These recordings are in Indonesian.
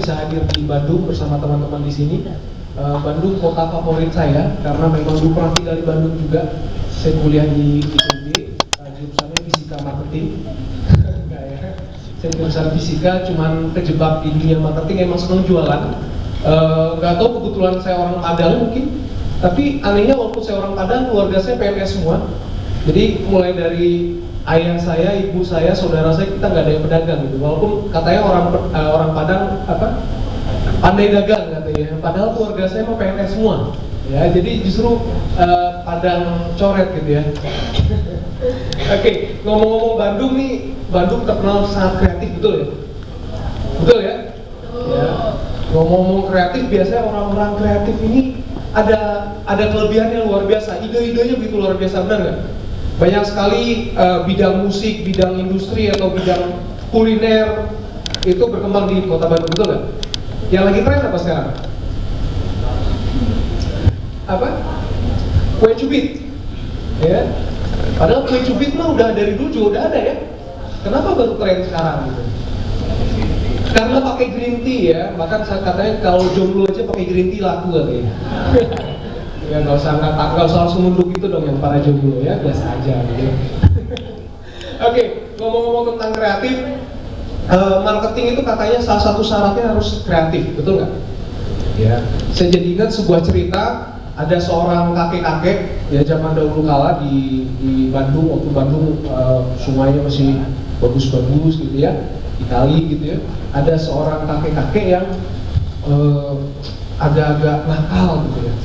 bisa hadir di Bandung bersama teman-teman di sini. Bandung kota favorit saya karena memang dulu pernah tinggal di Bandung juga. Saya kuliah di ITB, jurusannya fisika marketing. Enggak ya. Saya jurusan fisika, cuman kejebak di dunia marketing, emang senang jualan. Nggak tahu kebetulan saya orang Padang mungkin, tapi anehnya walaupun saya orang Padang, keluarga saya PNS semua. Jadi mulai dari ayah saya, ibu saya, saudara saya, kita nggak ada yang pedagang gitu. Walaupun katanya orang Padang pandai dagang katanya, padahal keluarga saya mau PNS semua. Ya, jadi justru Padang coret gitu ya. Oke, ngomong-ngomong Bandung nih, Bandung terkenal sangat kreatif, betul ya? Betul ya? Ya. Ngomong-ngomong kreatif, biasanya orang-orang kreatif ini ada kelebihannya luar biasa. Ide-idenya begitu luar biasa, benar nggak? Banyak sekali bidang musik, bidang industri atau bidang kuliner itu berkembang di kota Bandung, betul nggak? Yang lagi tren apa sekarang? Apa? Kue cubit, ya. Padahal kue cubit mah udah dari dulu juga udah ada ya. Kenapa baru tren sekarang gitu? Karena pakai green tea ya. Bahkan saya katanya kalau jomblo aja pakai green tea laku katanya. Ya nggak usah langsung nunduk itu dong yang para jomblo ya, biasa aja gitu. Oke, ngomong-ngomong tentang kreatif, marketing itu katanya salah satu syaratnya harus kreatif, betul nggak? Ya, saya jadi ingat sebuah cerita, ada seorang kakek-kakek ya zaman dahulu kala di Bandung, waktu Bandung sungainya masih bagus-bagus gitu ya, di kali gitu ya. Ada seorang kakek-kakek yang agak-agak nakal gitu ya.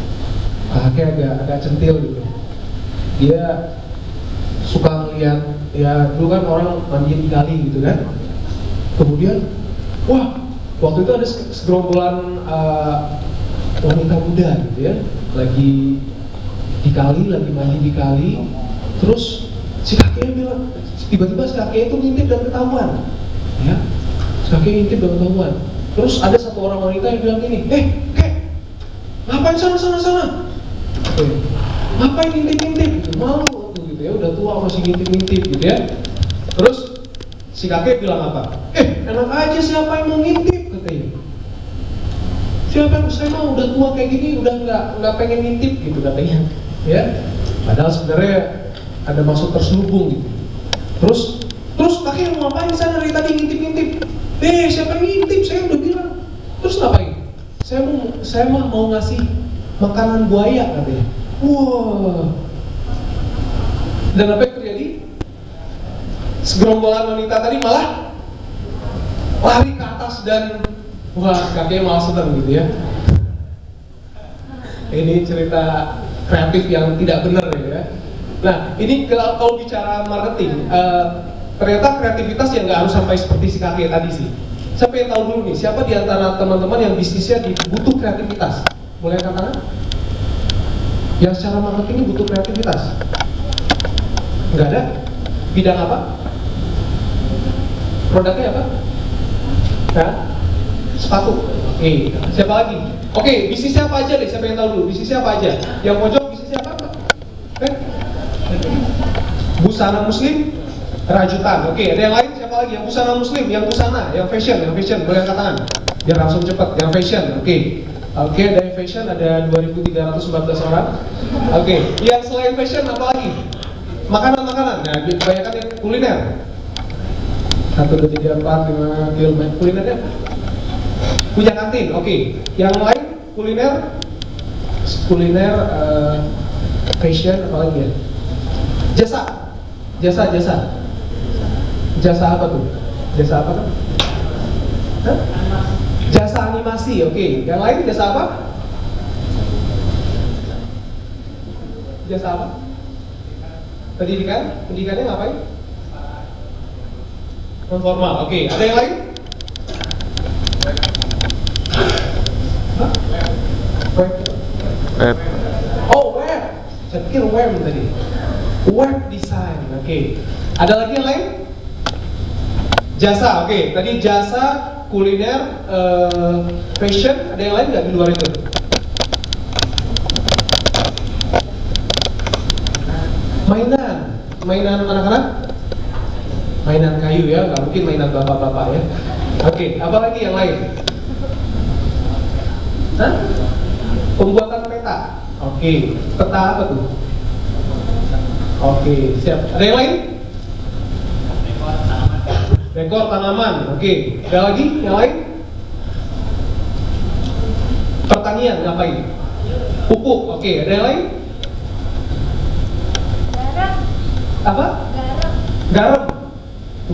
Kakek agak centil gitu. Dia suka ngeliat, ya dulu kan orang mandi di kali gitu kan. Kemudian, wah, waktu itu ada segerombolan wanita muda gitu ya, lagi di kali, lagi mandi di kali. Terus si kakeknya bilang, tiba-tiba si kakeknya itu ngintip dan ketahuan, ya, si kakeknya ngintip dan ketahuan. Terus ada satu orang wanita yang bilang gini, kek, ngapain sana? Ngapain ngintip-ngintip? Gitu. Malu waktu gitu ya, udah tua masih ngintip-ngintip gitu ya. Terus si kakek bilang apa? Enak aja siapa yang mau ngintip katanya. Siapa yang saya mau udah tua kayak gini udah nggak pengen ngintip gitu katanya. Ya. Padahal sebenarnya ada maksud terselubung gitu. Terus kakek mau ngapain di sana dari tadi ngintip-ngintip? Siapa yang ngintip? Saya udah bilang. Terus ngapain? Saya mau ngasih makanan buaya katanya. Wah. Dan apa yang terjadi? Segerombolan wanita tadi malah lari ke atas dan wah, kakeknya malah senang gitu ya. Ini cerita kreatif yang tidak benar ya. Nah, ini kalau bicara marketing, ternyata kreativitas yang nggak harus sampai seperti si kakek tadi sih. Saya pengen tahu dulu nih, siapa di antara teman-teman yang bisnisnya butuh kreativitas? Boleh angkat tangan? Yang secara marketing butuh kreativitas? Nggak ada? Bidang apa? Produknya apa? Nah, sepatu. Siapa lagi? Oke, bisnisnya apa aja deh? Saya pengen tahu dulu. Bisnisnya apa aja? Yang pojok bisnisnya apa? Busana muslim, rajutan. Oke, ada yang lain? Siapa lagi? Yang busana muslim, yang busana, yang fashion. Boleh angkat tangan. Biar langsung cepat. Yang fashion. Oke, ada yang fashion, ada 2.314 orang. Oke, yang selain fashion apa lagi? Makanan. Nah, kebanyakan yang kuliner. 1, 2, 3, 4, 5 km kulinernya punya kantin. Oke. Yang lain kuliner fashion apa lagi ya? Jasa apa tuh? Jasa apa kan? Jasa animasi. Oke. Yang lain jasa apa? Jasa apa? Pendidikannya ngapain? Non formal. Oke. Ada yang lain? Web. Oh, web. Saya pikir web tadi. Web design. Oke. Ada lagi yang lain? Jasa. Oke. Tadi jasa, kuliner, fashion. Ada yang lain nggak di luar itu? Mainan anak-anak? Mainan kayu ya, nggak mungkin mainan bapak-bapak ya. Oke, apa lagi yang lain? Hah? Pembuatan peta. Oke, peta apa tuh? Oke, siap. Ada yang lain? Rekor tanaman. Oke, ada lagi yang lain? Pertanian ngapain? Pupuk. Oke, ada yang lain? Garam. Apa? Garam. Garam.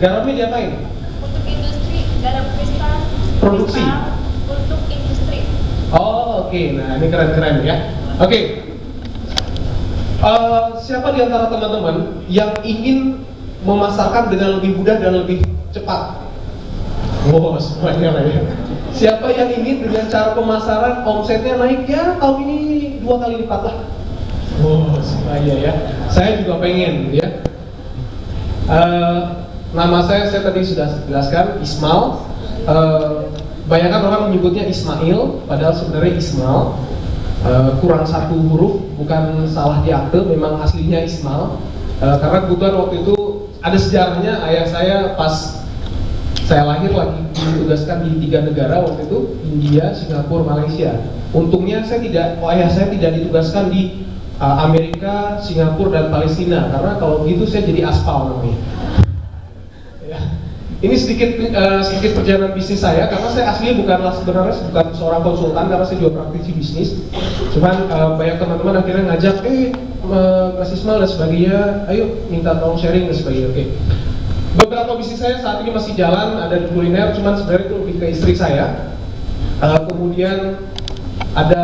Garamnya diapain? Untuk industri. Garam kristal. Produksi. Kristal untuk industri. Oh, oke. Nah, ini keren-keren ya. Oke. Siapa di antara teman-teman yang ingin memasarkan dengan lebih mudah dan lebih cepat? Wow, semuanya lah ya. Siapa yang ingin dengan cara pemasaran omsetnya naik ya tahun ini 2 kali lipat lah? Wow, semuanya ya. Saya juga pengen gitu ya. Nama saya tadi sudah jelaskan, Ismail. Bayangkan orang menyebutnya Ismail, padahal sebenarnya Ismail. Kurang 1 huruf, bukan salah di akte, memang aslinya Ismail. Karena kebetulan waktu itu ada sejarahnya, ayah saya pas saya lahir lagi ditugaskan di 3 negara waktu itu, India, Singapura, Malaysia. Untungnya ayah saya tidak ditugaskan di Amerika, Singapura, dan Palestina, karena kalau gitu saya jadi aspal namanya. Ya. Ini sedikit perjalanan bisnis saya, karena saya aslinya sebenarnya bukan seorang konsultan, karena saya juga praktisi bisnis. Cuman banyak teman-teman akhirnya ngajak, Mas Ismail dan sebagainya, ayo minta tolong sharing dan sebagainya. Oke. Beberapa bisnis saya saat ini masih jalan, ada di kuliner, cuman sebenarnya itu lebih ke istri saya. Kemudian ada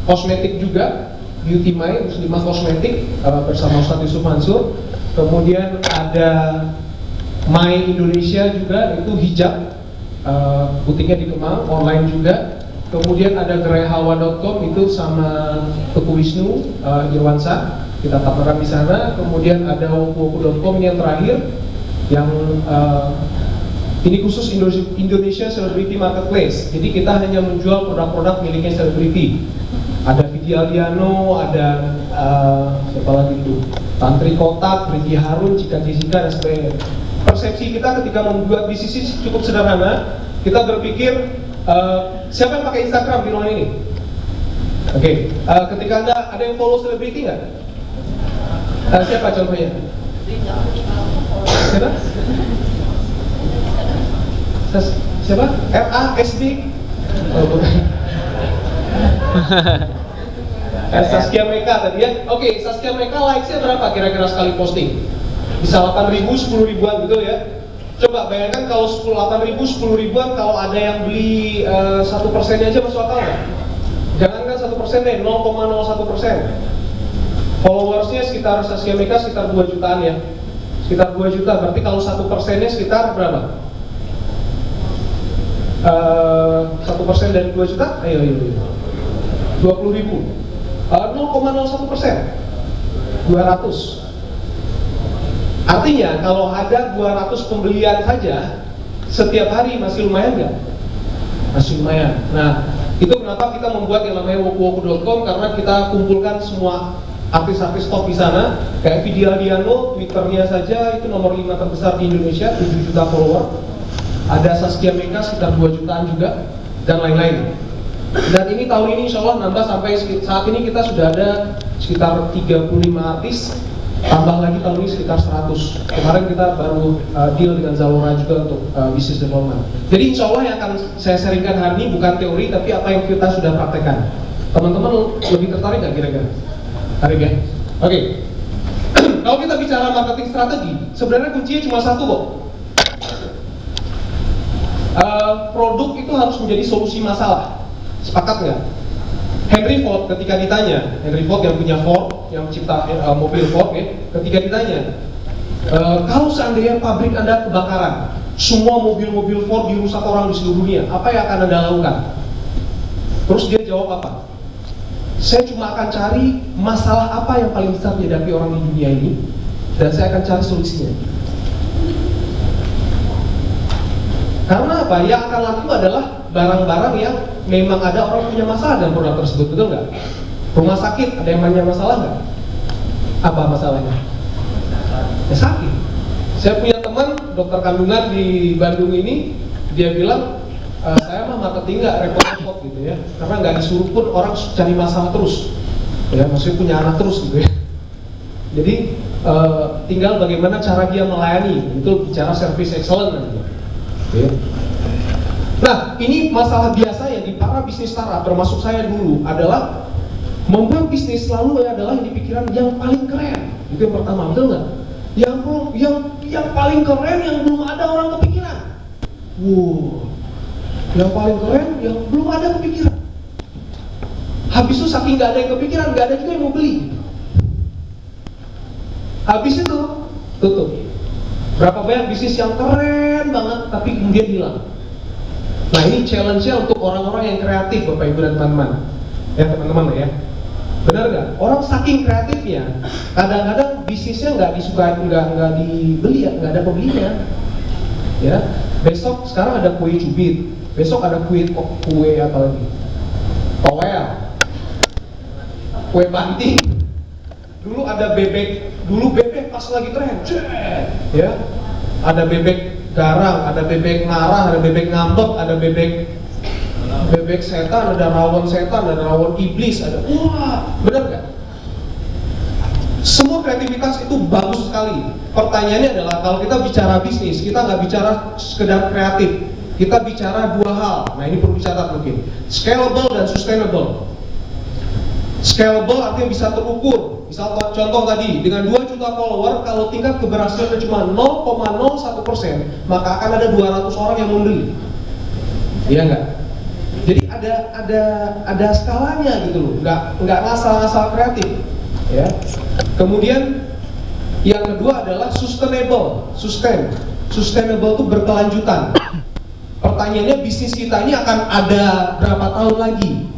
kosmetik juga, Beauty My, Muslimah Kosmetik bersama Ustadz Yusuf Mansur. Kemudian ada My Indonesia juga, itu hijab, butiknya di Kemang, online juga. Kemudian ada geraihawa.com, itu sama Teguh Wisnu Irwansa, kita partneran di sana. Kemudian ada woku.com yang terakhir, yang ini khusus Indonesia Celebrity Marketplace. Jadi kita hanya menjual produk-produk miliknya selebriti. Ada Vidi Aldiano, ada siapa lagi itu, Tantri Kotak, Ricky Harun, Cika Jessica, dan sebagainya. Persepsi kita ketika membuat bisnis ini cukup sederhana. Kita berpikir, siapa yang pakai Instagram di ruangan ini? Oke, ketika ada yang follow selebriti nggak? Siapa contohnya? Siapa? Siapa? RASB? Oh, bukan. Saskia Meka tadi ya. Oke, Saskia Meka likes-nya berapa kira-kira sekali posting? Bisa 8.000, 10 ribuan gitu ya. Coba bayangkan kalau 8.000, 10 ribuan, kalau ada yang beli 1% aja masuk akal nggak? Jangankan 1% deh, 0,01%. Followersnya sekitar Saskia Meka sekitar 2 jutaan ya. Sekitar 2 juta, berarti kalau 1%-nya sekitar berapa? 1% dari 2 juta? Ayo. 20 ribu. 0,01%. 200. Artinya kalau ada 200 pembelian saja setiap hari masih lumayan nggak? Masih lumayan. Nah, itu kenapa kita membuat yang namanya woku.com, karena kita kumpulkan semua artis-artis top di sana. Kayak Vidi Aldiano, Twitternya saja itu nomor 5 terbesar di Indonesia, 7 juta follower. Ada Saskia Meka sekitar 2 jutaan juga, dan lain-lain. Dan ini tahun ini insya Allah nambah sampai saat ini kita sudah ada sekitar 35 artis. Tambah lagi tahun ini sekitar 100. Kemarin kita baru deal dengan Zalora juga untuk business development. Jadi insya Allah yang akan saya sharingkan hari ini bukan teori, tapi apa yang kita sudah praktekkan. Teman-teman lebih tertarik nggak kira-kira? Tarik ya? Oke. Kalau kita bicara marketing strategi, sebenarnya kuncinya cuma satu kok. Produk itu harus menjadi solusi masalah. Sepakat nggak? Henry Ford ketika ditanya, Henry Ford yang punya Ford, yang mencipta mobil Ford ya, ketika ditanya, kalau seandainya pabrik Anda kebakaran, semua mobil-mobil Ford dirusak orang di seluruh dunia, apa yang akan Anda lakukan? Terus dia jawab apa? Saya cuma akan cari masalah apa yang paling besar dihadapi orang di dunia ini, dan saya akan cari solusinya. Karena apa? Yang akan laku adalah barang-barang yang memang ada orang punya masalah dengan produk tersebut, betul nggak? Rumah sakit ada yang punya masalah nggak? Apa masalahnya? Ya sakit. Saya punya teman dokter kandungan di Bandung ini, dia bilang saya mah marketing nggak repot-repot gitu ya, karena nggak disuruh pun orang cari masalah terus, ya maksudnya punya anak terus gitu ya. Jadi tinggal bagaimana cara dia melayani, itu bicara service excellence nanti. Ya. Nah, ini masalah biasa yang di para bisnis startup, termasuk saya dulu, adalah membuat bisnis selalu adalah yang di pikiran yang paling keren. Itu yang pertama, betul nggak? Yang paling keren yang belum ada orang kepikiran. Wow, yang paling keren yang belum ada kepikiran. Habis itu saking nggak ada yang kepikiran, nggak ada juga yang mau beli. Habis itu tutup. Berapa banyak bisnis yang keren banget tapi kemudian hilang. Nah, ini challenge-nya untuk orang-orang yang kreatif, Bapak Ibu dan teman-teman. Ya teman-teman ya. Benar nggak? Orang saking kreatifnya, kadang-kadang bisnisnya nggak disukai, nggak dibeli ya, nggak ada pembelinya. Ya, besok sekarang ada kue cubit, besok ada kue apa lagi? Towel, kue banting. Dulu ada bebek, pas lagi tren, ya. Ada bebek garang, ada bebek marah, ada bebek ngambek, ada bebek setan, ada rawon setan, ada rawon iblis, ada wah, benar nggak? Semua kreativitas itu bagus sekali. Pertanyaannya adalah kalau kita bicara bisnis, kita nggak bicara sekedar kreatif, kita bicara dua hal. Nah, ini perlu dicatat mungkin, scalable dan sustainable. Scalable artinya bisa terukur. Misal contoh tadi, dengan 2 juta follower, kalau tingkat keberhasilannya cuma 0,01%, maka akan ada 200 orang yang membeli. Iya nggak? Jadi ada skalanya gitu loh, nggak ngasal-ngasal kreatif. Ya. Kemudian yang kedua adalah sustainable. Sustainable itu berkelanjutan. Pertanyaannya, bisnis kita ini akan ada berapa tahun lagi?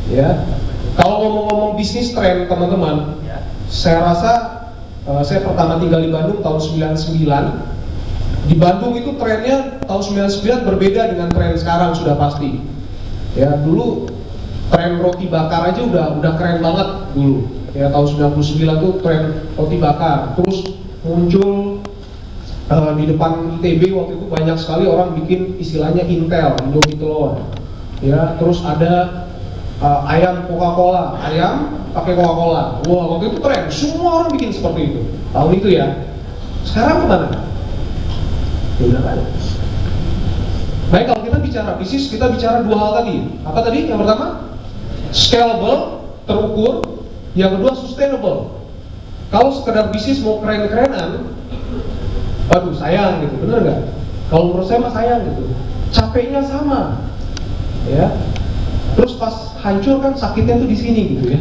Ya. Kalau ngomong-ngomong bisnis tren, teman-teman, saya rasa saya pertama tinggal di Bandung tahun 99. Di Bandung itu trennya tahun 99 berbeda dengan tren sekarang sudah pasti. Ya, dulu tren roti bakar aja udah keren banget dulu. Ya, tahun 99 tuh tren roti bakar. Terus muncul di depan ITB waktu itu banyak sekali orang bikin istilahnya Intel, Indomie telur. Ya, terus ada ayam Coca-Cola, ayam pakai Coca-Cola. Wah, waktu itu tren, semua orang bikin seperti itu. Tahun itu ya. Sekarang kemana? Ya udah kan. Baik, kalau kita bicara bisnis, kita bicara dua hal tadi. Apa tadi? Yang pertama, scalable, terukur. Yang kedua, sustainable. Kalau sekedar bisnis mau keren-kerenan, aduh sayang gitu, bener nggak? Kalau menurut saya mah sayang gitu. Capeknya sama, ya. Terus pas hancur kan sakitnya tuh di sini gitu ya.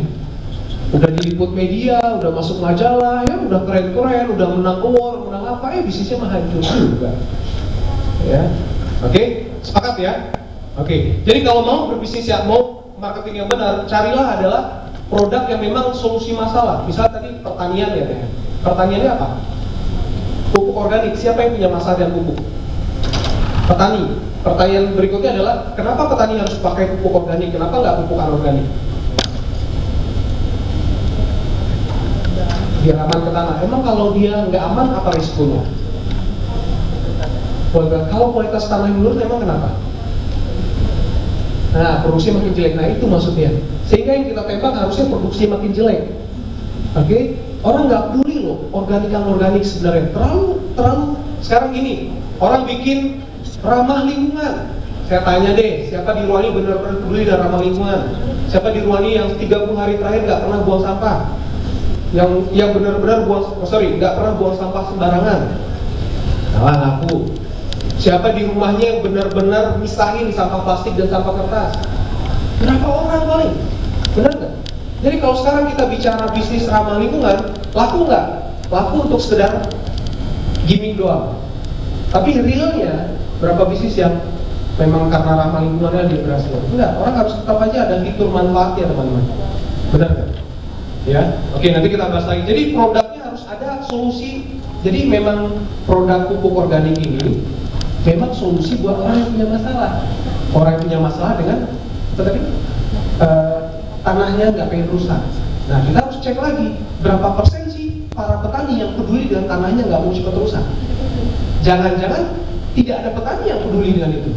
Udah diliput media, udah masuk majalah, ya udah keren-keren, udah menang award, menang apa, bisnisnya mah hancur juga. Ya, oke, sepakat ya. Oke, jadi kalau mau berbisnis ya, mau marketing yang benar, carilah adalah produk yang memang solusi masalah. Misalnya tadi pertanian ya, pertaniannya apa? Pupuk organik. Siapa yang punya masalah dengan pupuk? Petani. Pertanyaan berikutnya adalah, kenapa petani harus pakai pupuk organik? Kenapa nggak pupuk anorganik? Biar aman ke tanah. Emang kalau dia nggak aman, apa risikonya? Kalau kualitas tanah yang menurun, emang kenapa? Nah, produksi makin jelek. Nah, itu maksudnya. Sehingga yang kita tembak harusnya produksi makin jelek. Oke? Orang nggak peduli loh, organik sebenarnya. Terlalu. Sekarang gini, orang bikin ramah lingkungan. Saya tanya deh, siapa di ruang ini benar-benar peduli dan ramah lingkungan? Siapa di ruang ini yang 30 hari terakhir nggak pernah buang sampah? Yang benar-benar nggak pernah buang sampah sembarangan? Nah, ngaku. Siapa di rumahnya yang benar-benar misahin sampah plastik dan sampah kertas? Berapa orang paling? Benar nggak? Jadi kalau sekarang kita bicara bisnis ramah lingkungan, laku nggak? Laku untuk sekedar gimmick doang. Tapi realnya berapa bisnis yang memang karena ramah lingkungannya dia berhasil? Enggak, orang harus tetap aja ada fitur manfaatnya, teman-teman. Benar nggak? Ya, oke, nanti kita bahas lagi. Jadi produknya harus ada solusi. Jadi memang produk pupuk organik ini memang solusi buat orang yang punya masalah. Orang yang punya masalah dengan tanahnya nggak pengen rusak. Nah, kita harus cek lagi berapa persen sih para petani yang peduli dengan tanahnya nggak mau cepat rusak. Jangan-jangan tidak ada petani yang peduli dengan itu.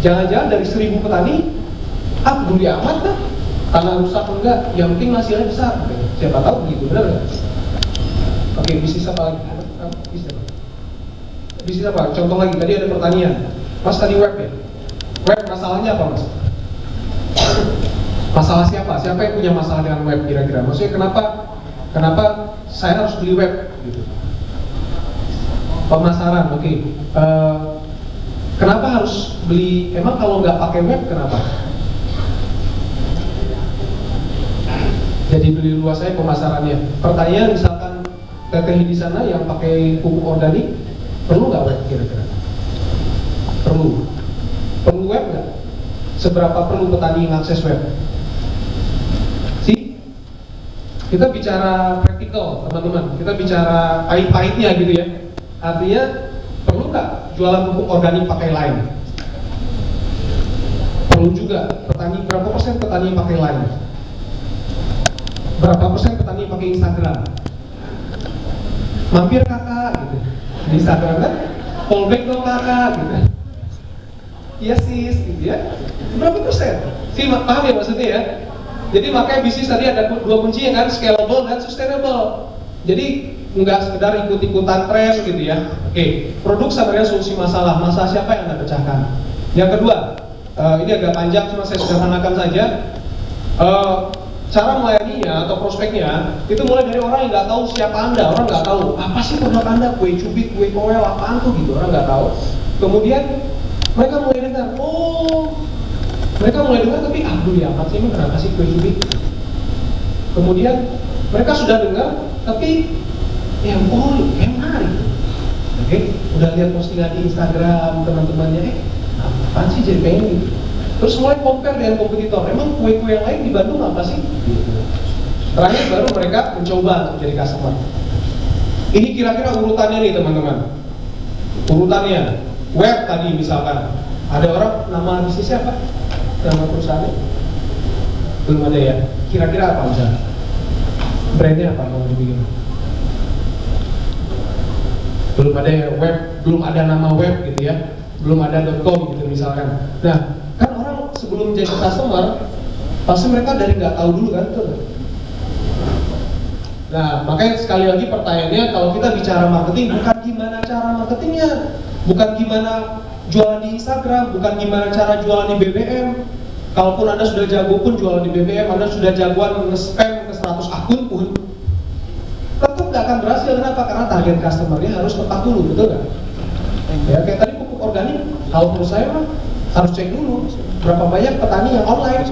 Jangan-jangan dari 1000 petani, peduli amat dah, tanah rusak enggak, yang penting hasilnya besar. Siapa tahu begitu, benar nggak? Oke, bisnis apa lagi? Bisnis apa? Contoh lagi, tadi ada pertanyaan. Mas tadi web ya? Web masalahnya apa mas? Masalah siapa? Siapa yang punya masalah dengan web kira-kira? Maksudnya kenapa saya harus beli web? Gitu. Pemasaran, oke. Kenapa harus beli? Emang kalau nggak pakai web kenapa? Jadi beli luas saya pemasarannya. Pertanyaan misalkan teteh di sana yang pakai pupuk organik, perlu nggak web kira-kira? Perlu. Perlu web nggak? Seberapa perlu petani mengakses web? Sih? Kita bicara praktikal, teman-teman. Kita bicara pahit-pahitnya gitu ya. Artinya perlu nggak jualan pupuk organik pakai Line? Perlu juga. Petani berapa persen petani yang pakai Line? Berapa persen petani yang pakai Instagram? Mampir kakak gitu di Instagram kan? Fallback dong kakak gitu. Iya sis gitu ya. Berapa persen? Sih paham ya maksudnya ya? Jadi makanya bisnis tadi ada dua kuncinya kan, scalable dan sustainable. Jadi nggak sekedar ikut-ikutan tren gitu ya. Oke, produk sebenarnya solusi masalah. Masalah siapa yang Anda pecahkan? Yang kedua, ini agak panjang, cuma saya sederhanakan saja. Cara melayaninya atau prospeknya itu mulai dari orang yang nggak tahu siapa Anda. Orang nggak tahu apa sih produk Anda, kue cubit, kue koel, apaan tuh gitu, orang nggak tahu. Kemudian mereka mulai dengar, tapi dulu ya amat sih, emang kenapa sih kue cubit? Kemudian mereka sudah dengar, tapi kayak menarik. Oke, udah lihat postingan di Instagram teman-temannya, apaan sih jadi pengen gitu. Terus mulai compare dengan kompetitor, emang kue-kue yang lain di Bandung apa sih? Terakhir baru mereka mencoba untuk jadi customer. Ini kira-kira urutannya nih teman-teman. Urutannya, web tadi misalkan, ada orang nama bisnisnya apa? Nama perusahaannya? Belum ada ya? Kira-kira apa misalnya? Brandnya apa kalau dibikin? Belum ada ya, web, belum ada nama web gitu ya, belum ada .com gitu misalkan. Nah, kan orang sebelum jadi customer pasti mereka dari nggak tahu dulu kan, betul? Nah, makanya sekali lagi pertanyaannya, kalau kita bicara marketing, bukan gimana cara marketingnya, bukan gimana jualan di Instagram, bukan gimana cara jualan di BBM. Kalaupun Anda sudah jago pun jualan di BBM, Anda sudah jagoan nge-spam ke 100 akun pun, tetap nggak akan berhasil. Kenapa? Karena target customer-nya harus tepat dulu, betul nggak? Ya, kayak tadi pupuk organik, kalau menurut saya harus cek dulu berapa banyak petani yang online,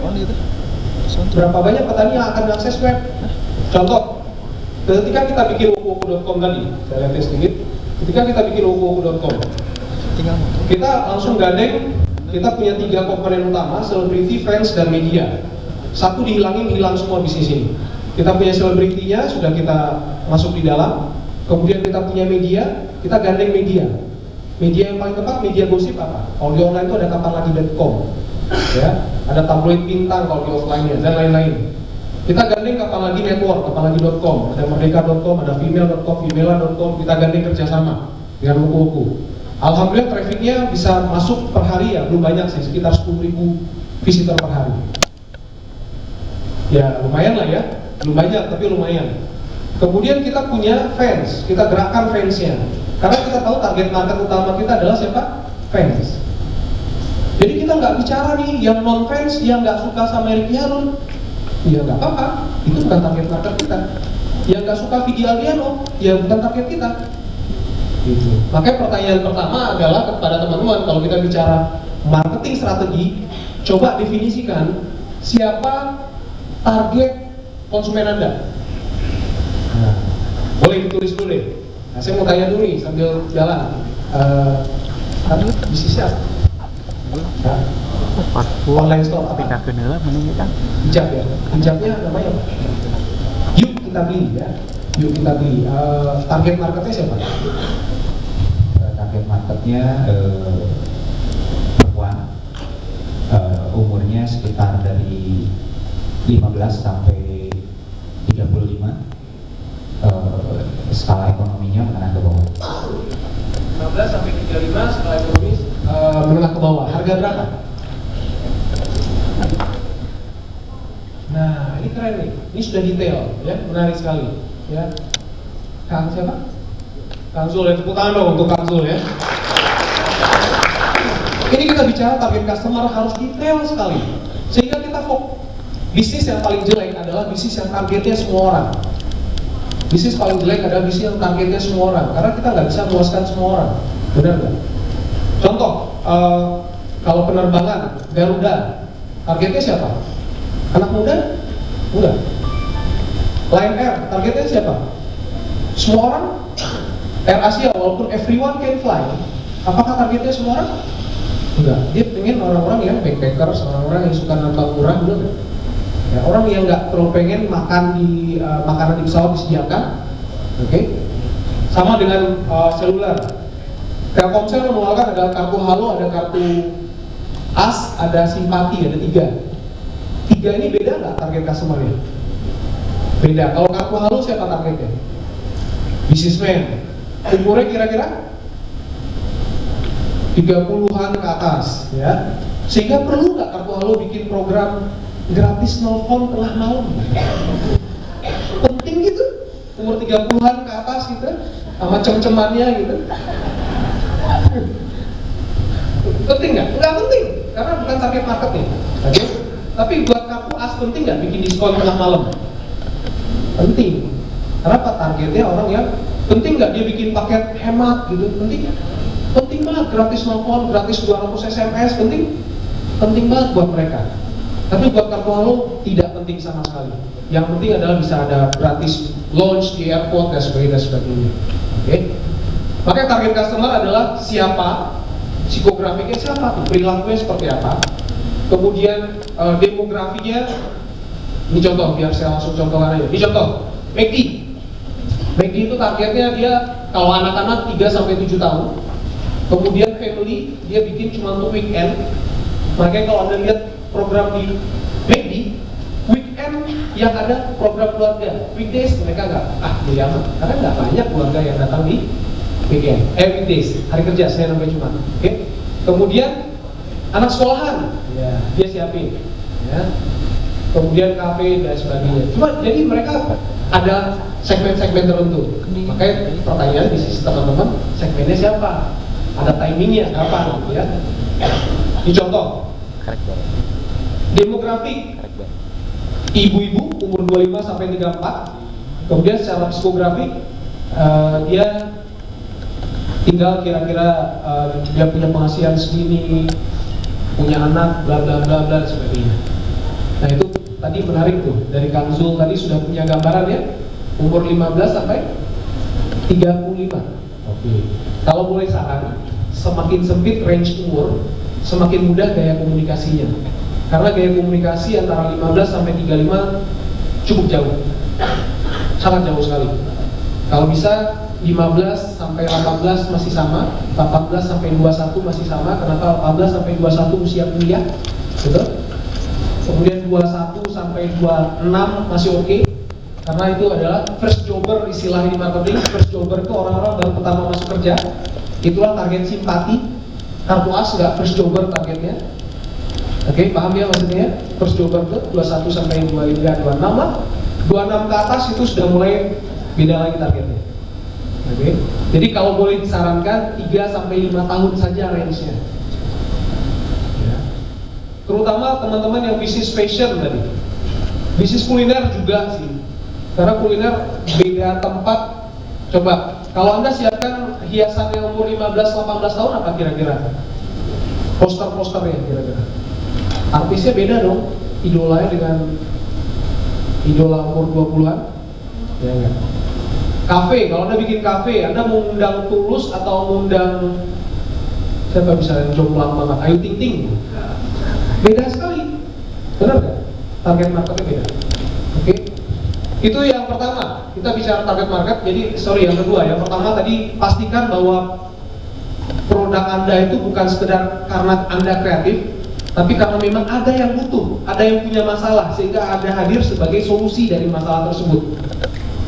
berapa banyak petani yang akan mengakses web. Contoh, ketika kita bikin woku.com tadi, saya lihat sedikit. Ketika kita bikin woku.com, kita langsung gandeng. Kita punya 3 komponen utama, selebriti, fans, dan media. Satu dihilangin, hilang semua bisnis ini. Kita punya selebritinya, sudah kita masuk di dalam. Kemudian kita punya media, kita gandeng media. Media yang paling tepat, media gosip apa? Kalau di online itu ada kapanlagi.com, ya, ada tabloid bintang kalau di offline-nya, dan lain-lain. Kita gandeng Kapanlagi Network, kapanlagi.com, ada merdeka.com, ada female.com, femela.com, kita gandeng kerjasama dengan woku-woku. Alhamdulillah trafficnya bisa masuk per hari ya, belum banyak sih, sekitar 10.000 visitor per hari. Ya lumayan lah ya, belum banyak tapi lumayan. Kemudian kita punya fans, kita gerakkan fansnya. Karena kita tahu target market utama kita adalah siapa? Fans. Jadi kita nggak bicara nih yang non fans, yang nggak suka sama Eric Harun. Ya nggak apa-apa, itu bukan target market kita. Yang nggak suka Vidi Aldiano, ya bukan target kita. Gitu. Makanya pertanyaan pertama adalah kepada teman-teman, kalau kita bicara marketing strategi, coba definisikan siapa target konsumen Anda. Nah, boleh ditulis dulu deh. Nah, saya mau tanya dulu nih sambil jalan. Bisnisnya apa? Online store apa? Hijab ya. Hijabnya namanya apa? Yuk kita beli ya. Yuk kita beli. Target marketnya siapa? Target marketnya perempuan, umurnya sekitar dari 15 sampai 35, skala ekonominya menengah ke bawah. 15 sampai 35 skala ekonomi menengah ke bawah. Harga berapa? keren nih. Ini sudah detail, ya, menarik sekali. Ya, Kang siapa? Kang Zul, ya, tepuk tangan dong untuk Kang Zul ya. Ini kita bicara target customer harus detail sekali, sehingga kita bisnis yang paling jelek adalah bisnis yang targetnya semua orang. Bisnis paling jelek adalah bisnis yang targetnya semua orang, karena kita nggak bisa memuaskan semua orang, benar nggak? Contoh, kalau penerbangan Garuda, targetnya siapa? Anak muda? Enggak. Lion Air, targetnya siapa? Semua orang? Air Asia, walaupun everyone can fly, apakah targetnya semua orang? Enggak. Dia pengen orang-orang yang backpackers, orang-orang yang suka nonton murah, bener. Ya, orang yang nggak terlalu pengen makan di makanan di pesawat disediakan, oke? Sama dengan seluler. Telkomsel mengeluarkan ada kartu Halo, ada kartu As, ada Simpati, ada 3. 3 ini beda nggak target customer-nya? Beda. Kalau kartu Halo siapa targetnya? Businessman. Umurnya kira-kira 30-an ke atas, ya. Sehingga perlu nggak kartu Halo bikin program gratis nelfon tengah malam? Penting gitu. Umur 30-an ke atas gitu, sama cem-cemannya gitu. Penting nggak? Nggak penting, karena bukan target marketnya. Oke? Tapi buat kartu As penting nggak bikin diskon tengah malam? Penting. Karena targetnya orang yang penting nggak dia bikin paket hemat gitu? Penting nggak? Penting banget, gratis nelfon, gratis 200 SMS, penting banget buat mereka. Tapi buat kartu Halo tidak penting sama sekali. Yang penting adalah bisa ada gratis launch di airport dan sebagainya. Oke? Makanya target customer adalah siapa, psikografiknya siapa, perilakunya seperti apa, kemudian demografinya. Ini contoh, biar saya langsung contohkan aja. Ini contoh, McD. McD itu targetnya dia kalau anak-anak 3-7 tahun. Kemudian family, dia bikin cuma untuk weekend. Makanya kalau Anda lihat program di McD, weekend yang ada program keluarga. Weekdays mereka nggak, jadi amat. Karena nggak banyak keluarga yang datang di weekend. Weekdays, hari kerja, saya namanya cuma. Oke. Kemudian anak sekolahan, ya, dia siapin. Ya. Kemudian kafe dan sebagainya. Cuma jadi mereka ada segmen-segmen tertentu. Makanya pertanyaan di sisi teman-teman, segmennya siapa? Ada timingnya kapan, ya? Ini contoh. Demografi, ibu-ibu umur 25 sampai 34. Kemudian secara psikografi, dia tinggal kira-kira dia punya penghasilan segini, punya anak, bla bla bla bla sebagainya. Nah itu tadi menarik tuh, dari Kang Zul tadi sudah punya gambaran ya, umur 15 sampai 35. Oke. Kalau boleh saran, semakin sempit range umur, semakin mudah gaya komunikasinya. Karena gaya komunikasi antara 15 sampai 35 cukup jauh, sangat jauh sekali. Kalau bisa 15 sampai 18 masih sama, 18 sampai 21 masih sama. Kenapa 18 sampai 21 usia kuliah, betul? Kemudian 21 sampai 26 masih oke, karena itu adalah first jobber, istilahnya di marketing. First jobber itu orang-orang baru pertama masuk kerja. Itulah target Simpati. Kartu As nggak first jobber targetnya. Oke, paham ya maksudnya? First jobber itu 21 sampai 23, 26 lah. 26 ke atas itu sudah mulai beda lagi targetnya. Oke. Jadi kalau boleh disarankan 3 sampai 5 tahun saja range-nya. Ya. Terutama teman-teman yang bisnis fashion tadi. Bisnis kuliner juga sih. Karena kuliner beda tempat. Coba, kalau Anda siapkan hiasan yang umur 15-18 tahun apa kira-kira? Poster-posternya kira-kira. Artisnya beda dong, idolanya dengan idola umur 20-an. Ya enggak? Kafe, kalau Anda bikin kafe, Anda mau undang Tulus atau mengundang siapa misalnya jomplang banget, Ayu Ting Ting. Beda sekali. Benar nggak? Target marketnya beda. Oke. Itu yang pertama, kita bicara target market. Jadi, yang kedua, yang pertama tadi pastikan bahwa produk Anda itu bukan sekedar karena Anda kreatif, tapi karena memang ada yang butuh, ada yang punya masalah, sehingga Anda hadir sebagai solusi dari masalah tersebut.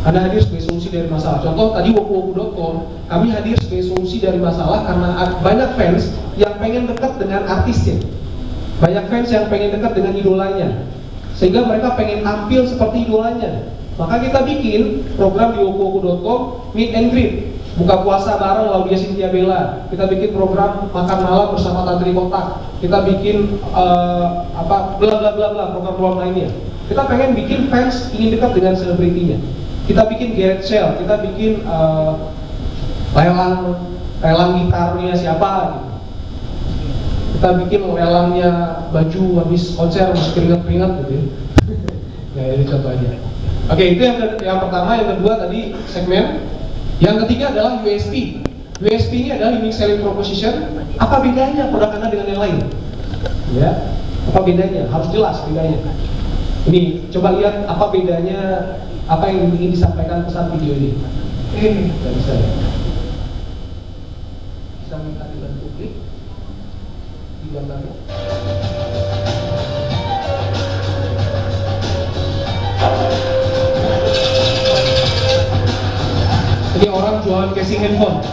Anda hadir sebagai solusi dari masalah. Contoh tadi wokuwoku.com, kami hadir sebagai solusi dari masalah karena banyak fans yang pengen dekat dengan artisnya, banyak fans yang pengen dekat dengan idolanya. sehingga mereka pengen tampil seperti idolanya. Maka kita bikin program di wokuwoku.com meet and greet, buka puasa bareng Laudia Cynthia Bella. Kita bikin program makan malam bersama Tantri Kotak. Kita bikin bla bla bla bla program lainnya. Kita pengen bikin fans ingin dekat dengan selebritinya. Kita bikin garage sale, kita bikin lelang gitarnya siapa gitu. Kita bikin lelangnya baju habis konser masih keringat-keringat gitu ya. Ya ini contohnya. Oke, itu yang pertama. Yang kedua tadi segmen. Yang ketiga adalah USP. USP ini adalah unique selling proposition. Apa bedanya produk Anda dengan yang lain? Ya, apa bedanya? Harus jelas bedanya. Ini coba lihat apa bedanya, apa yang ingin disampaikan pesan video ini. Nggak bisa ya. Bisa minta dibantu klik di gambarnya. Ini orang jualan casing handphone.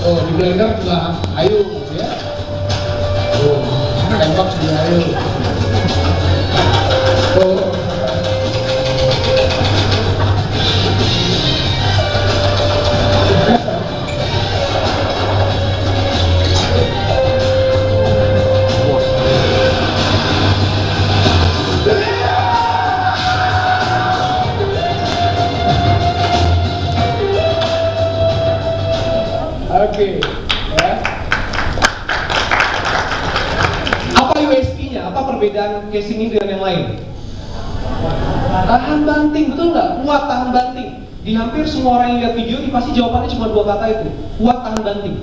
Oh, di blender juga ayo ya. Oh, tembak juga ayo. Oh. Oke, ya. Apa USP-nya? Apa perbedaan casing ini dengan yang lain? Tahan banting, betul nggak? Kuat tahan banting. Di hampir semua orang yang lihat video ini pasti jawabannya cuma 2 kata itu. Kuat tahan banting.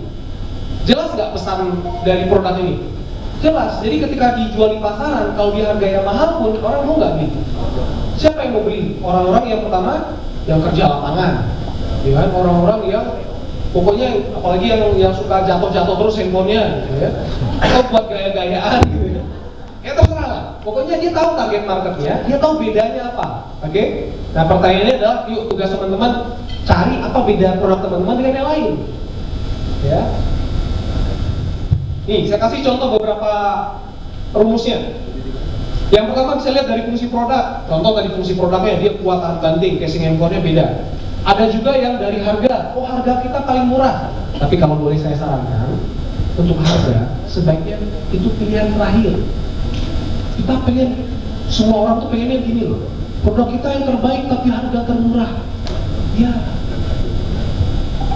Jelas nggak pesan dari produk ini? Jelas. Jadi ketika dijual di pasaran, kalau dia harganya mahal pun orang mau nggak beli? Siapa yang mau beli? Orang-orang yang pertama yang kerja lapangan, ya kan? Orang-orang yang pokoknya apalagi yang suka jatuh-jatuh terus handphonenya gitu ya, atau buat gaya-gayaan gitu ya. Ya terserah lah. Pokoknya dia tahu target marketnya, dia tahu bedanya apa. Oke? Nah pertanyaannya adalah, yuk tugas teman-teman cari apa beda produk teman-teman dengan yang lain. Ya. Nih, saya kasih contoh beberapa rumusnya. Yang pertama bisa lihat dari fungsi produk. Contoh tadi fungsi produknya, dia kuat tahan banting, casing handphonenya beda. Ada juga yang dari harga. Oh, harga kita paling murah. Tapi kalau boleh saya sarankan, untuk harga sebaiknya itu pilihan terakhir. Kita pengen, semua orang tuh pengennya gini loh, produk kita yang terbaik tapi harga termurah. Ya,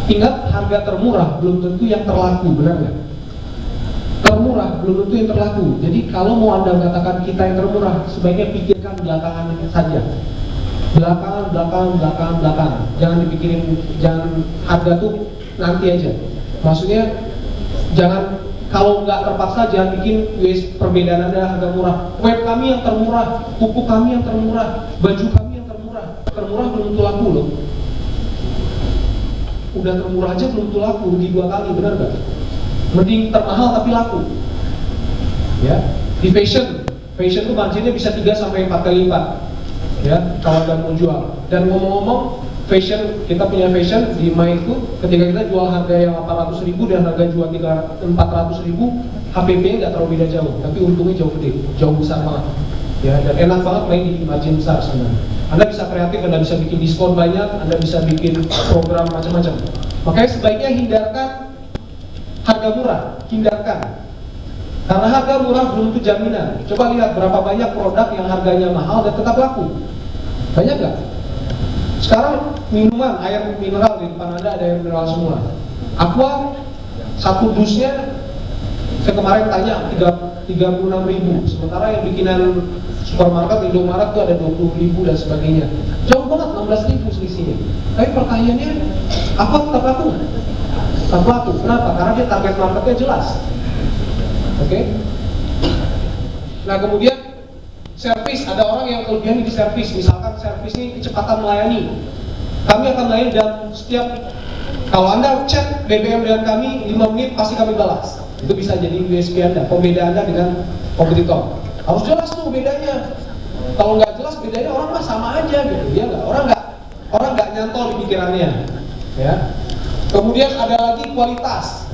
ingat harga termurah belum tentu yang terlaku, benar nggak? Termurah belum tentu yang terlaku. Jadi kalau mau Anda katakan kita yang termurah, sebaiknya pikirkan belakangan saja. Belakangan. Jangan dipikirin, jangan harga tuh nanti aja. Maksudnya jangan, kalau nggak terpaksa jangan bikin perbedaan adalah harga murah. Web kami yang termurah, pupuk kami yang termurah, baju kami yang termurah. Termurah belum tentu laku loh. Udah termurah aja belum tentu laku, rugi 2 kali, benar nggak? Mending termahal tapi laku. Ya, di fashion tuh marginnya bisa 3-4 kali lipat. Ya, kalau Anda mau jual. Dan ngomong-ngomong, fashion, kita punya fashion di Mai itu, ketika kita jual harga yang 800.000 dan harga jual 400.000, HPP-nya nggak terlalu beda jauh, tapi untungnya jauh gede, jauh besar banget. Ya, dan enak banget main di margin besar sebenarnya. Anda bisa kreatif, Anda bisa bikin diskon banyak, Anda bisa bikin program macam-macam. Makanya sebaiknya hindarkan harga murah, hindarkan. Karena harga murah belum tentu jaminan. Coba lihat berapa banyak produk yang harganya mahal dan tetap laku. Banyak nggak? Sekarang minuman, air mineral di depan Anda ada air mineral semua. Aqua, 1 dusnya, saya kemarin tanya 36.000. Sementara yang bikinan supermarket, Indomaret itu ada 20.000 dan sebagainya. Jauh banget, 16.000 selisihnya. Tapi pertanyaannya, apa tetap laku nggak? Tetap laku. Kenapa? Karena dia target marketnya jelas. Oke? Nah kemudian servis, ada orang yang kelebihan di servis. Misalkan servis ini kecepatan melayani. Kami akan melayani dalam setiap, kalau Anda chat BBM dengan kami 5 menit pasti kami balas. Itu bisa jadi USP Anda, pembeda Anda dengan kompetitor. Harus jelas tuh bedanya. Kalau nggak jelas bedanya, orang mah sama aja gitu, ya nggak? Orang nggak nyantol di pikirannya, ya. Kemudian ada lagi kualitas.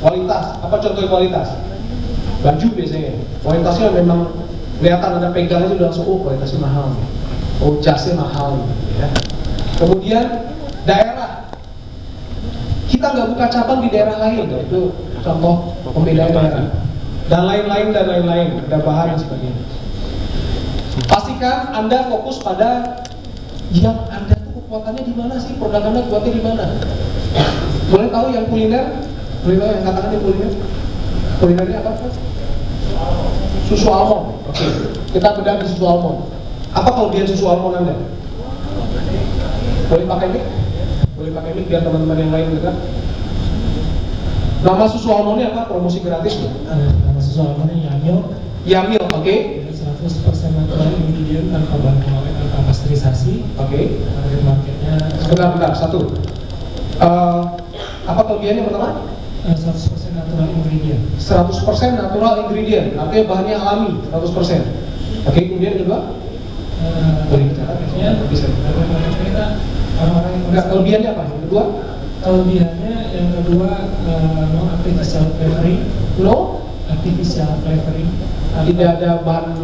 Kualitas, apa contoh kualitas? Baju biasanya. Kualitasnya memang kelihatan, ada pegang aja udah langsung, oh kualitasnya mahal, oh jasnya mahal, gitu, ya. Kemudian daerah. Kita nggak buka cabang di daerah lain, itu contoh pembedaan daerah. Dan lain-lain, ada bahan dan sebagainya. Pastikan Anda fokus pada yang Anda tuh kekuatannya di mana sih, produk Anda kuatnya di mana. Boleh tahu yang kuliner yang katakan yang kulinernya apa? Susu almond. Oke, kita bedah di susu almond. Apa kelebihan susu almond Anda? Boleh pakai mic? Boleh pakai mic biar teman-teman yang lain dengar. Nama susu almondnya apa? Promosi gratis loh. Nama susu almondnya Yamil, oke. 100% natural ingredient, tanpa bahan pengawet, tanpa pasteurisasi. Oke. Target marketnya Bentar, satu. Apa kelebihannya pertama? 100% natural ingredient. 100% natural ingredient, artinya bahannya alami, 100%. Oke, kemudian yang kedua? Boleh bicara? Bisa. Target market kita orang-orang yang Enggak, kelebihannya apa? Yang kedua? Kelebihannya yang kedua no artificial flavoring. No? Artificial flavoring. Tidak ada bahan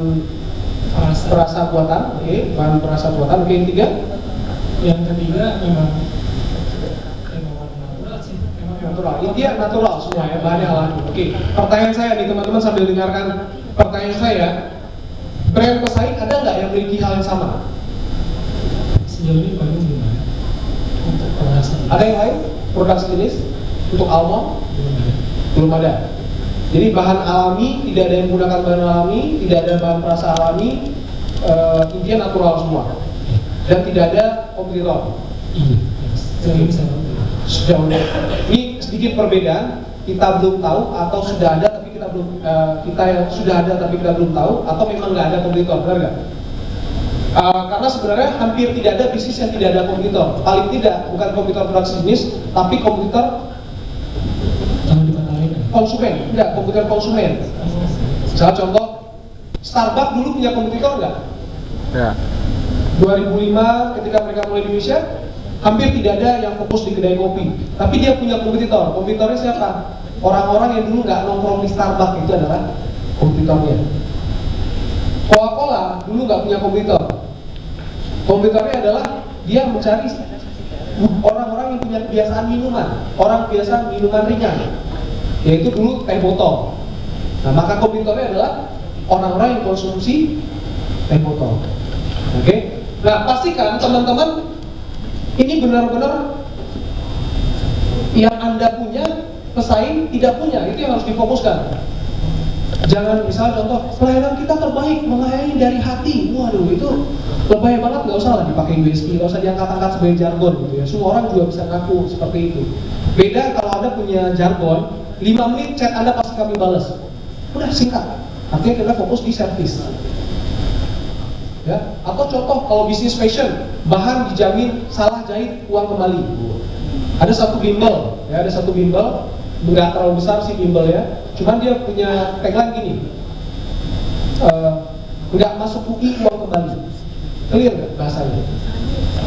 perasa buatan, oke, bahan perasa buatan. Oke, yang ketiga? Yang ketiga memang natural sih. Natural, intinya natural semua ya, bahannya alami. Oke, pertanyaan saya nih teman-teman sambil dengarkan pertanyaan saya, brand pesaing ada nggak yang memiliki hal yang sama? Sejauh ini baru belum ada. Untuk produksi Ada yang lain? Produk sejenis untuk almond? Belum ada. Jadi bahan alami, tidak ada yang menggunakan bahan alami, tidak ada bahan perasa alami, intinya natural semua. Dan tidak ada kompetitor. Iya. Sejauh ini saya Sejauh ini sedikit perbedaan, kita belum tahu atau sudah ada tapi kita belum kita yang sudah ada tapi kita belum tahu, atau memang nggak ada kompetitor, benar nggak? Karena sebenarnya hampir tidak ada bisnis yang tidak ada kompetitor. Paling tidak bukan kompetitor produk sejenis, tapi kompetitor konsumen, enggak, kompetitor konsumen. Misalnya contoh, Starbucks dulu punya kompetitor enggak? Ya. 2005 ketika mereka mulai di Indonesia, hampir tidak ada yang fokus di kedai kopi. Tapi dia punya kompetitor. Kompetitornya siapa? Orang-orang yang dulu nggak nongkrong di Starbucks, itu adalah kompetitornya. Coca-Cola dulu nggak punya kompetitor. Kompetitornya adalah dia mencari orang-orang yang punya kebiasaan minuman, orang biasa minuman ringan, yaitu dulu teh botol. Nah, maka kompetitornya adalah orang-orang yang konsumsi teh botol. Oke? Nah, pastikan teman-teman ini benar-benar yang Anda punya, pesaing tidak punya, itu yang harus difokuskan. Jangan misalnya contoh, pelayanan kita terbaik, melayani dari hati. Waduh, itu lebay banget, nggak usah lah dipakai USP, nggak usah diangkat-angkat sebagai jargon gitu ya. Semua orang juga bisa ngaku seperti itu. Beda kalau Anda punya jargon, 5 menit chat Anda pasti kami balas. Udah singkat. Artinya kita fokus di servis. Ya, atau contoh kalau bisnis fashion, bahan dijamin salah jahit uang kembali. Ada satu bimbel, ya ada satu bimbel, nggak terlalu besar sih bimbel ya. Cuman dia punya tagline gini, nggak masuk UI uang kembali. Clear nggak bahasanya?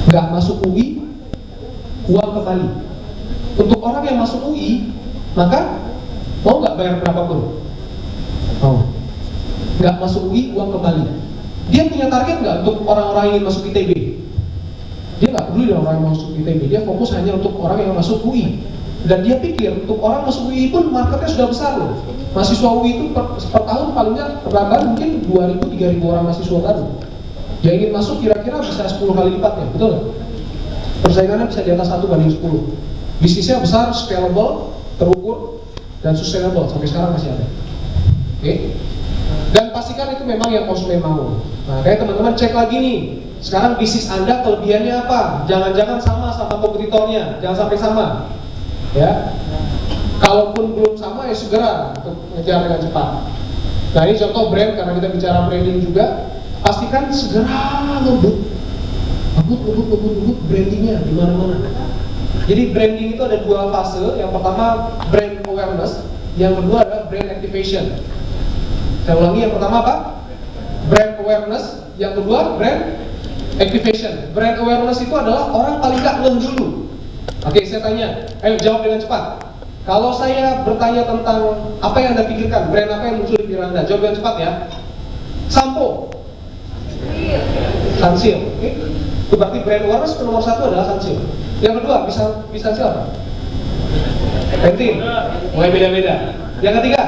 Nggak masuk UI uang kembali. Untuk orang yang masuk UI, maka mau nggak bayar berapapun? Mau. Nggak masuk UI uang kembali. Dia punya target nggak untuk orang-orang yang ingin masuk ITB? Dia nggak peduli dengan orang yang masuk ITB. Dia fokus hanya untuk orang yang masuk UI. Dan dia pikir untuk orang masuk UI pun marketnya sudah besar loh. Mahasiswa UI itu per tahun palingnya pertambahan mungkin 2.000-3.000 orang mahasiswa baru. Yang ingin masuk kira-kira bisa 10 kali lipatnya, betul nggak? Persaingannya bisa di atas 1/10. Bisnisnya besar, scalable, terukur, dan sustainable. Sampai sekarang masih ada. Oke? Dan pastikan itu memang yang konsumen mau. Nah, kayak teman-teman cek lagi nih. Sekarang bisnis Anda kelebihannya apa? Jangan-jangan sama kompetitornya, jangan sampai sama. Ya. Kalaupun belum sama ya segera untuk ngejar dengan cepat. Nah, ini contoh brand karena kita bicara branding juga. pastikan segera ngebut brandingnya di mana-mana. Jadi branding itu ada dua fase. Yang pertama brand awareness, yang kedua adalah brand activation. Saya ulangi, yang pertama apa? Brand awareness, yang kedua brand activation. Brand awareness itu adalah orang paling gak ngeh dulu. Oke, saya tanya, ayo jawab dengan cepat. Kalau saya bertanya tentang apa yang Anda pikirkan, brand apa yang muncul di pikiran Anda, jawab dengan cepat ya. Sampo, Sunsilk, oke? Itu berarti brand awareness nomor satu adalah Sunsilk. Yang kedua bisa siapa? Pantene, mulai beda-beda. Yang ketiga,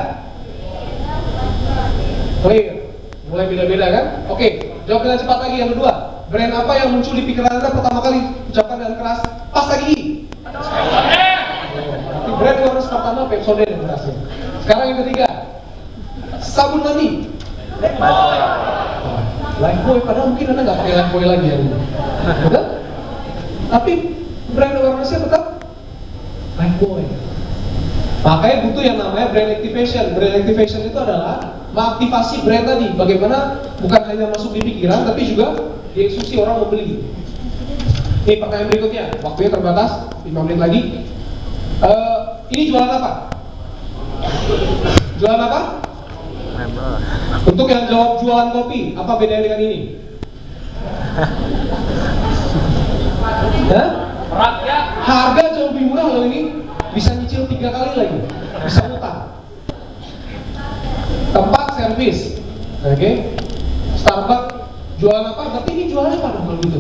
Clear, mulai beda-beda kan? Oke, jawab dengan cepat lagi. Yang kedua, brand apa yang muncul di pikiran Anda pertama kali? Ucapkan dengan keras, pasta gigi. Brand awareness pertama Pepsodent yang berhasil. Sekarang yang ketiga, sabun mandi. Lifebuoy, padahal mungkin Anda nggak pakai Lifebuoy lagi ya. Betul? Tapi brand awareness-nya tetap Lifebuoy. Makanya butuh yang namanya brand activation. Brand activation itu adalah mengaktifasi brand tadi. Bagaimana bukan hanya masuk di pikiran, tapi juga dieksekusi orang membeli. Ini pertanyaan berikutnya. Waktunya terbatas, 5 menit lagi. Ini jualan apa? Jualan apa? Untuk yang jawab jualan kopi, apa bedanya dengan ini? Harga jauh lebih murah loh ini. Bisa nyicil 3 kali lagi. Bisa utang. Tempat servis, oke? Starbucks jualan apa? Berarti ini jualan apa dong kalau gitu?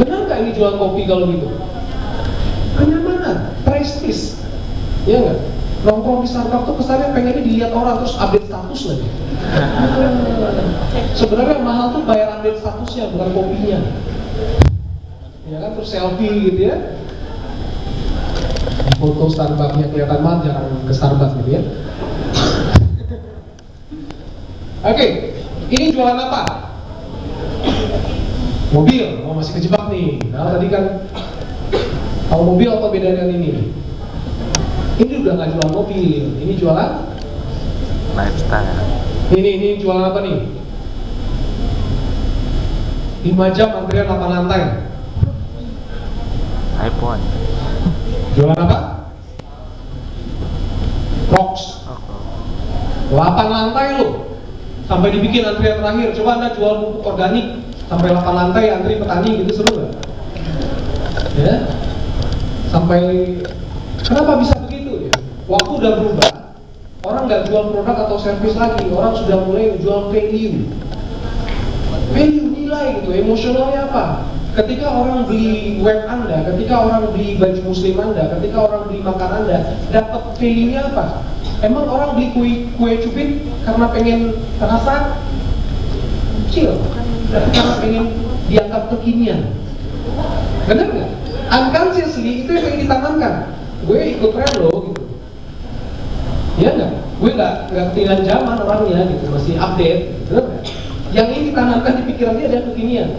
Benar nggak ini jualan kopi kalau gitu? Kenyamanan, prestis, ya nggak? Nongkrong di Starbucks tuh kesannya pengennya dilihat orang terus update status lagi. Sebenarnya yang mahal tuh bayar update statusnya, bukan kopinya. Ya kan, terus selfie gitu ya. Foto Starbucksnya kelihatan banget, jarang ke Starbucks gitu ya. Oke, ini jualan apa? Mobil. Oh, masih kejebak nih. Nah, tadi kan kalau mobil apa beda dengan ini? Ini udah nggak jualan mobil, ini jualan lifestyle. Ini jualan apa nih? 5 jam antrian 8 lantai. iPhone. Jualan apa? Rocks. 8 lantai loh. Sampai dibikin antrian terakhir. Coba Anda jual pupuk organik sampai 8 lantai antri petani gitu, seru nggak? Ya. Sampai kenapa bisa begitu ya? Waktu udah berubah. Orang nggak jual produk atau servis lagi. Orang sudah mulai jual value. Value nilai gitu. Emosionalnya apa? Ketika orang beli web Anda, ketika orang beli baju muslim Anda, ketika orang beli makan Anda, dapat value-nya apa? Emang orang beli kue cubit karena pengen terasa kecil, tapi karena pengen dianggap kekinian. Benar nggak? Unconsciously itu yang pengen ditanamkan. Gue ikut tren loh gitu. Ya nggak? Gue nggak ketinggalan zaman orangnya gitu, masih update. Benar nggak? Yang ini ditanamkan di pikiran dia adalah kekinian.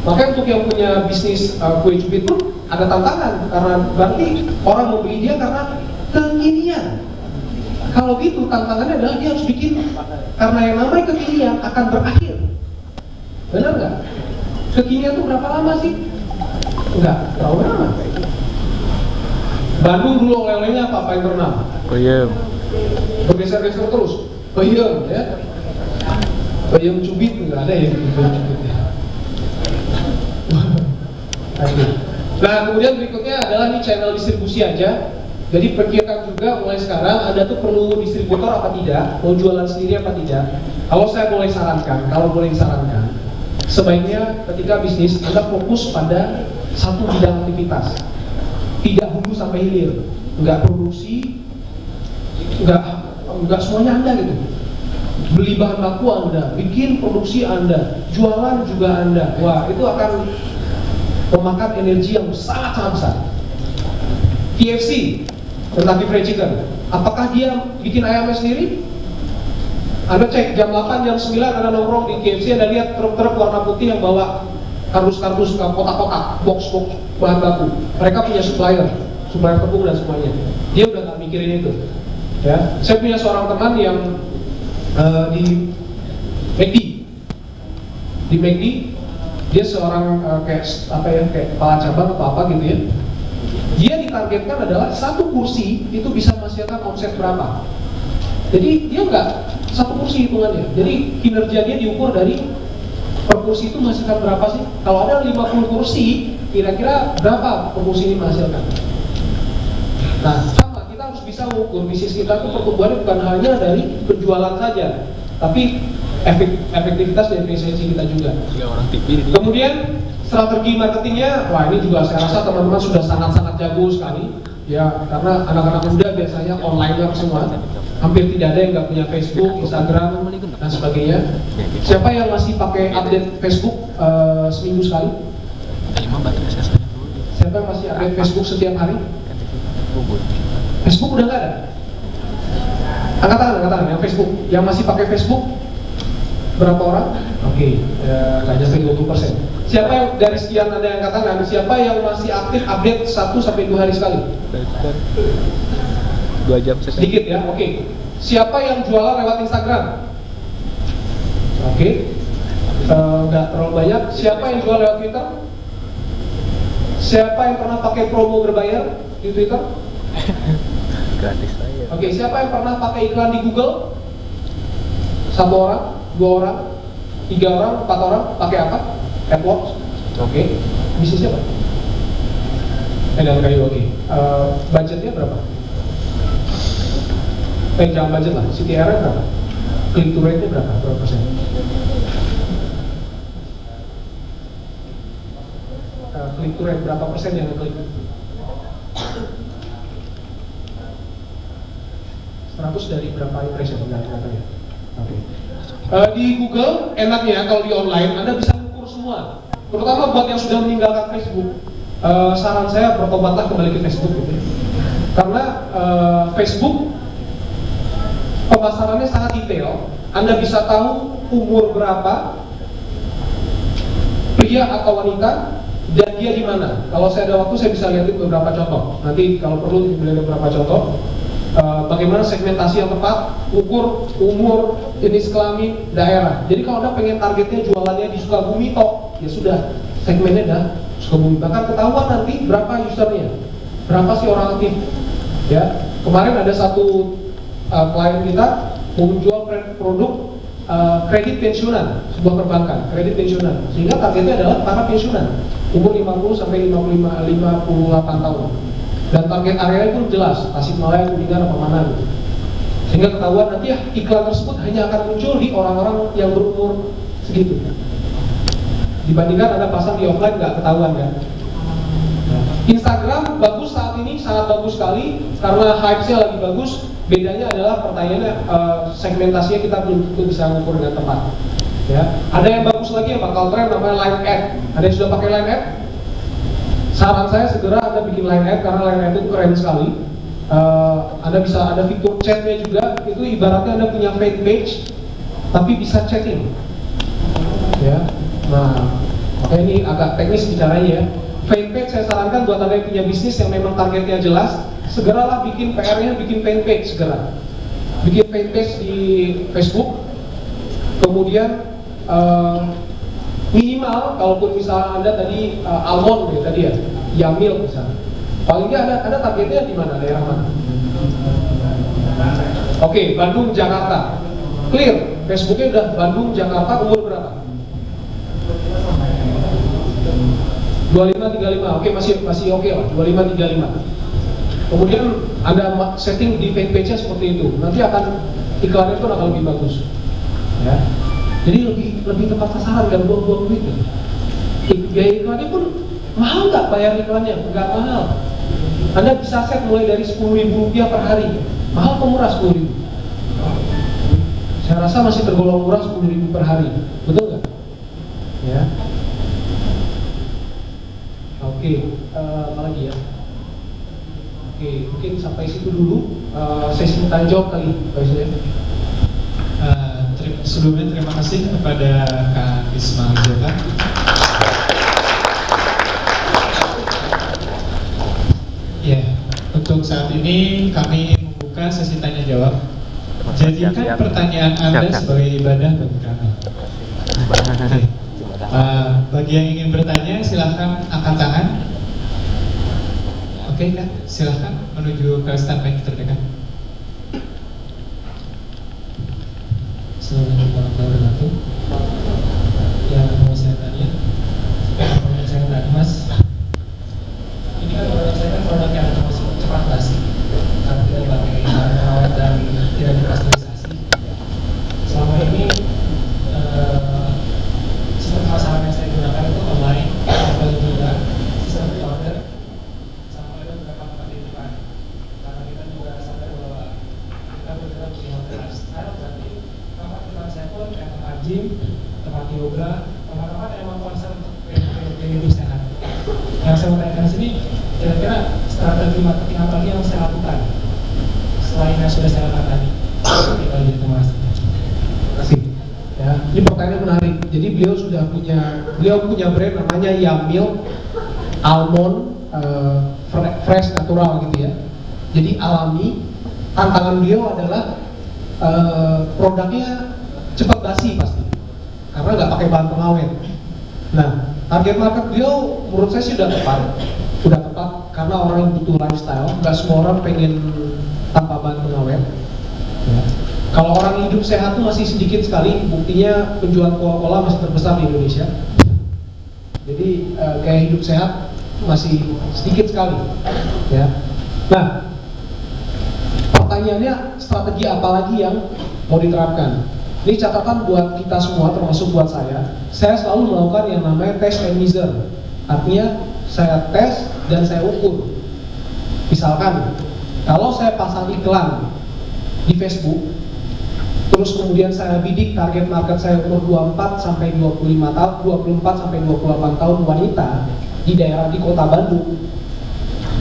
Makanya untuk yang punya bisnis kue cubit pun ada tantangan, karena berarti orang membeli dia karena kekinian. Kalau gitu tantangannya adalah dia harus bikin, karena yang namanya kekinian akan berakhir. Benar nggak? Kekinian itu berapa lama sih? Enggak terlalu lama. Bandung dulu oleh-olehnya apa yang terkenal? Peyem. Bergeser-geser terus. Peyem ya. Peyem cubit nggak ada ya peyem cubit ya. Nah, kemudian berikutnya adalah nih channel distribusi aja. Jadi pikirkan juga mulai sekarang Anda tuh perlu distributor apa tidak, mau jualan sendiri apa tidak. Kalau saya boleh sarankan, sebaiknya ketika bisnis Anda fokus pada satu bidang aktivitas, tidak hulu sampai hilir, nggak produksi, nggak semuanya Anda gitu. Beli bahan baku Anda, bikin produksi Anda, jualan juga Anda. Wah, itu akan memakan energi yang sangat besar. KFC, Kentucky Fried Chicken, apakah dia bikin ayamnya sendiri? Anda cek jam 8, jam 9 Anda nongkrong di KFC, Anda lihat truk-truk warna putih yang bawa kardus-kardus, kotak-kotak, box-box bahan baku. Mereka punya supplier tepung dan semuanya. Dia udah nggak mikirin itu. Ya, saya punya seorang teman yang di McD, Di McD dia seorang kayak kepala cabang atau apa gitu ya. Dia ditargetkan adalah satu kursi itu bisa menghasilkan omset berapa. Jadi dia nggak satu kursi hitungannya. Jadi kinerja dia diukur dari per kursi itu menghasilkan berapa sih? Kalau ada 50 kursi, kira-kira berapa per kursi ini menghasilkan? Nah, sama kita harus bisa mengukur bisnis kita itu pertumbuhannya bukan hanya dari penjualan saja, tapi efektivitas dan efisiensi kita juga. Kemudian strategi marketingnya, wah ini juga saya rasa teman-teman sudah sangat-sangat jago sekali, ya karena anak-anak muda biasanya online semua, hampir tidak ada yang nggak punya Facebook, Instagram dan sebagainya. Siapa yang masih pakai update Facebook seminggu sekali? Siapa yang masih update Facebook setiap hari? Facebook udah nggak ada. Angkat tangan yang Facebook, yang masih pakai Facebook berapa orang? Oke, nggak nyampe 20%. Siapa yang dari sekian ada yang angkat tangan? Siapa yang masih aktif update 1-2 hari sekali? 2 jam sekali. Sedikit ya, oke. Siapa yang jualan lewat Instagram? Oke, nggak terlalu banyak. Siapa yang jual lewat Twitter? Siapa yang pernah pakai promo berbayar di Twitter? Gratis saya. Oke, siapa yang pernah pakai iklan di Google? 1 orang, 2 orang, 3 orang, 4 orang, pakai apa? AdWords. Oke, bisnisnya apa? Dan kayu, oke. Budgetnya berapa? Jangan budget lah, CTR-nya berapa? Click to rate-nya berapa? Berapa persen? Click to rate berapa persen yang klik? 100 dari berapa impression? Enggak ya? Oke. Di Google enaknya kalau di online Anda bisa mengukur semua. Terutama buat yang sudah meninggalkan Facebook. Saran saya bertobatlah kembali ke Facebook gitu. Karena Facebook pemasarannya sangat detail. Anda bisa tahu umur berapa pria atau wanita dan dia di mana. Kalau saya ada waktu saya bisa lihatin beberapa contoh. Nanti kalau perlu dibeli beberapa contoh. Bagaimana segmentasi yang tepat, ukur umur, jenis kelamin, daerah. Jadi kalau Anda pengen targetnya jualannya di Sukabumi tok, ya sudah segmennya dah Sukabumi. Bahkan ketahuan nanti berapa usernya, berapa sih orang aktif. Ya, kemarin ada satu klien kita mau menjual produk kredit pensiunan, sebuah perbankan, kredit pensiunan. Sehingga targetnya adalah para pensiunan umur 50 sampai 58 tahun. Dan target area itu jelas, Tasikmalaya, Kuningan, apa mana gitu. Sehingga ketahuan nanti iklan tersebut hanya akan muncul di orang-orang yang berumur segitu. Dibandingkan Anda pasang di offline nggak ketahuan kan. Instagram bagus saat ini, sangat bagus sekali karena hype-nya lagi bagus. Bedanya adalah pertanyaannya segmentasinya kita belum tentu bisa mengukur dengan tepat. Ya, ada yang bagus lagi yang bakal tren namanya live ad. Ada yang sudah pakai live ad? Saran saya segera Anda bikin line ad karena line ad itu keren sekali. Anda bisa ada fitur chatnya juga. Itu ibaratnya Anda punya fan page tapi bisa chatting. Ya, nah makanya ini agak teknis bicaranya ya. Fan page saya sarankan buat Anda yang punya bisnis yang memang targetnya jelas, segeralah bikin PR-nya, bikin fan page segera. Bikin fan page di Facebook. Kemudian minimal, kalaupun misalnya Anda tadi almond ya tadi ya, Yamil misalnya, paling nggak ada targetnya di mana, daerah mana? Oke, Bandung, Jakarta, clear. Facebooknya udah Bandung, Jakarta, umur berapa? 25-35, oke masih oke lah, 25-35. Kemudian Anda setting di fanpage-nya seperti itu, nanti akan iklannya pun akan lebih bagus. Ya. Jadi lebih tepat sasaran dan buang-buang duit. Biaya iklannya pun mahal nggak bayar iklannya? Nggak mahal. Anda bisa set mulai dari Rp10.000 per hari. Mahal atau murah 10.000? Saya rasa masih tergolong murah 10.000 per hari. Betul nggak? Ya. Oke, apa lagi ya? Oke, mungkin sampai situ dulu sesi tanya jawab kali, Pak Yusuf. Sebelumnya terima kasih kepada Kak Ismail Jota. Ya, untuk saat ini kami membuka sesi tanya jawab. Jadikan pertanyaan Anda sebagai ibadah bagi kami. Oke. Bagi yang ingin bertanya silahkan angkat tangan. Oke kan, silahkan menuju ke stand mic terdekat. Assalamualaikum warahmatullahi wabarakatuh. Ya, mau saya tanya, saya tanya Mas, ini kan produk saya kan produk yang termasuk cepat basi, karena tidak pakai bahan pengawet dan tidak dipasteurisasi. Selama ini sistem pemasaran yang saya gunakan itu online, atau juga sistem pre-order, sama ada beberapa tempat titipan. Karena kita juga sadar bahwa kita bergerak di hotel lifestyle, berarti tempat titipan saya pun kayak tempat gym, tempat yoga, tempat-tempat yang memang concern untuk gaya hidup sehat. Yang saya mau tanyakan di sini, kira-kira strategi marketing apa lagi yang saya lakukan selain yang sudah saya lakukan tadi? Terima kasih. Terima kasih. Ya, ini pertanyaan menarik. Jadi beliau punya brand namanya Yamil Almond Fresh Natural gitu ya. Jadi alami. Tantangan beliau adalah produknya cepat basi pasti, karena nggak pakai bahan pengawet. Nah, target market beliau menurut saya sih udah tepat karena orang yang butuh lifestyle. Nggak semua orang pengen tanpa bahan pengawet. Ya. Kalau orang hidup sehat tuh masih sedikit sekali, buktinya penjualan Coca-Cola masih terbesar di Indonesia. Jadi gaya hidup sehat masih sedikit sekali, ya. Nah, pertanyaannya strategi apa lagi yang mau diterapkan? Ini catatan buat kita semua, termasuk buat saya. Saya selalu melakukan yang namanya test and measure. Artinya saya tes dan saya ukur. Misalkan, kalau saya pasang iklan di Facebook, terus kemudian saya bidik target market saya umur 24 sampai 25 tahun, 24 sampai 28 tahun wanita di daerah di Kota Bandung.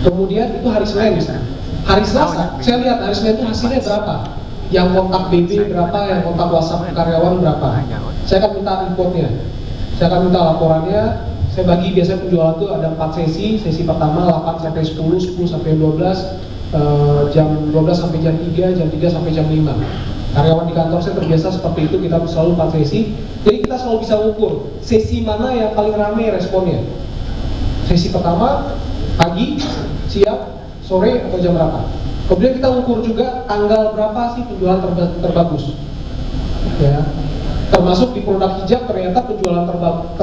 Kemudian itu hari Senin misalnya. Hari Selasa, saya lihat hari Senin itu hasilnya berapa? Yang kontak BB berapa, yang kontak WhatsApp karyawan berapa? Saya akan minta reportnya. Saya akan minta laporannya. Saya bagi biasanya penjualan itu ada 4 sesi. Sesi pertama 8 sampai 10, 10 sampai 12, jam 12 sampai jam 3, jam 3 sampai jam 5. Karyawan di kantor saya terbiasa seperti itu, kita selalu 4 sesi. Jadi kita selalu bisa ukur sesi mana yang paling ramai responnya. Sesi pertama pagi, siang, sore, atau jam berapa. Kemudian kita ukur juga tanggal berapa sih penjualan terbagus. Ya. Termasuk di produk hijab ternyata penjualan terbagus